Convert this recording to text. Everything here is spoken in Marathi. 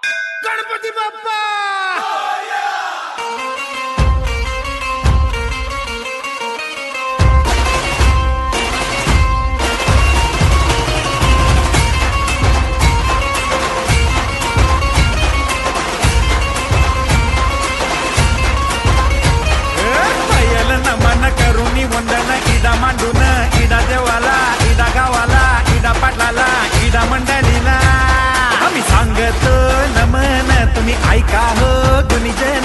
गणपती बाप्पा नमन करुणी वंदन इडा मांडून इडा देवाला इडा गावाला इडा पाटलाला इडा मंडळीला आम्ही सांगतो नमन तुम्ही ऐका हो गुणीजय